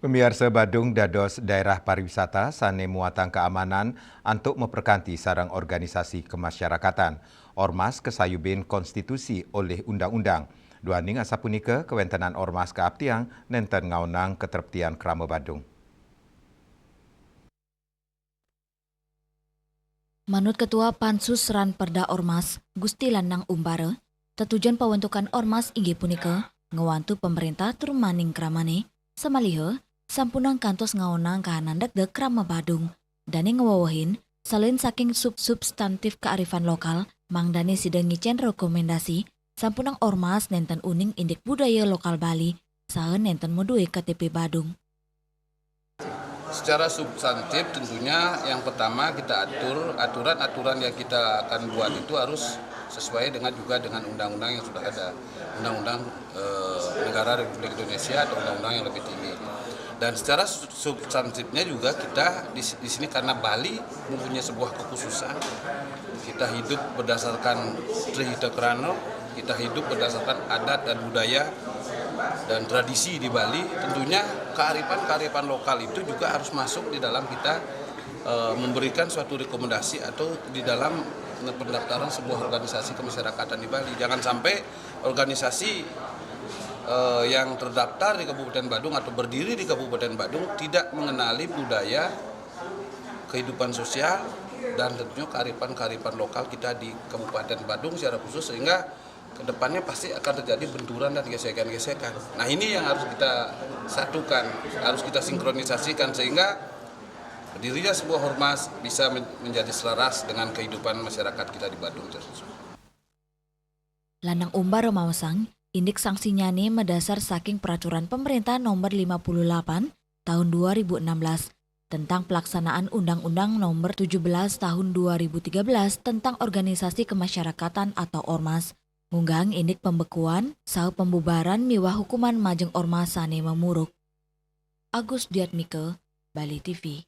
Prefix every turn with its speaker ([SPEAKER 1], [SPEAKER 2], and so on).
[SPEAKER 1] Pemirsa Badung dados daerah pariwisata sane muatan keamanan untuk memperkanti sarang organisasi kemasyarakatan. Ormas kesayubin konstitusi oleh undang-undang. Duaning asapunika kewentenan ormas keaptiang nenten ngaunang keterpetian Krama Badung.
[SPEAKER 2] Menurut Ketua Pansus Ranperda Ormas, Gusti Lanang Umbara, tetujuan pembentukan Ormas inggih punika ngewantu pemerintah turun maning kramane, samaliha sampunang kantos ngaonang kahanan deg Krama Badung, dane ngewawahin selain saking substantif kearifan lokal, mangdane sidang ngicen rekomendasi sampunang Ormas nenten uning indik budaya lokal Bali, saha nenten modue KTP Badung.
[SPEAKER 3] Secara substantif tentunya yang pertama kita atur aturan-aturan yang kita akan buat itu harus sesuai dengan undang-undang yang sudah ada, undang-undang negara Republik Indonesia atau undang-undang yang lebih tinggi. Dan secara substantifnya juga kita di sini karena Bali mempunyai sebuah kekhususan, kita hidup berdasarkan Trihita Krano, kita hidup berdasarkan adat dan budaya dan tradisi di Bali. Tentunya kearifan lokal itu juga harus masuk di dalam kita memberikan suatu rekomendasi atau di dalam pendaftaran sebuah organisasi kemasyarakatan di Bali. Jangan sampai organisasi yang terdaftar di Kabupaten Badung atau berdiri di Kabupaten Badung tidak mengenali budaya, kehidupan sosial, dan tentunya kearifan lokal kita di Kabupaten Badung secara khusus, sehingga kedepannya pasti akan terjadi benturan dan gesekan-gesekan. Nah, ini yang harus kita satukan, harus kita sinkronisasikan sehingga berdirinya sebuah ormas bisa menjadi selaras dengan kehidupan masyarakat kita di Badung.
[SPEAKER 2] Lanang Umbar Mawasang, indik sanksinya nih mendasar saking peraturan pemerintah nomor 58 tahun 2016 tentang pelaksanaan Undang-Undang nomor 17 tahun 2013 tentang organisasi kemasyarakatan atau Ormas. Ngunggang indik pembekuan, saha pembubaran miwah hukuman majeng ormas sane memuruk. Agus Diatmike, Bali TV.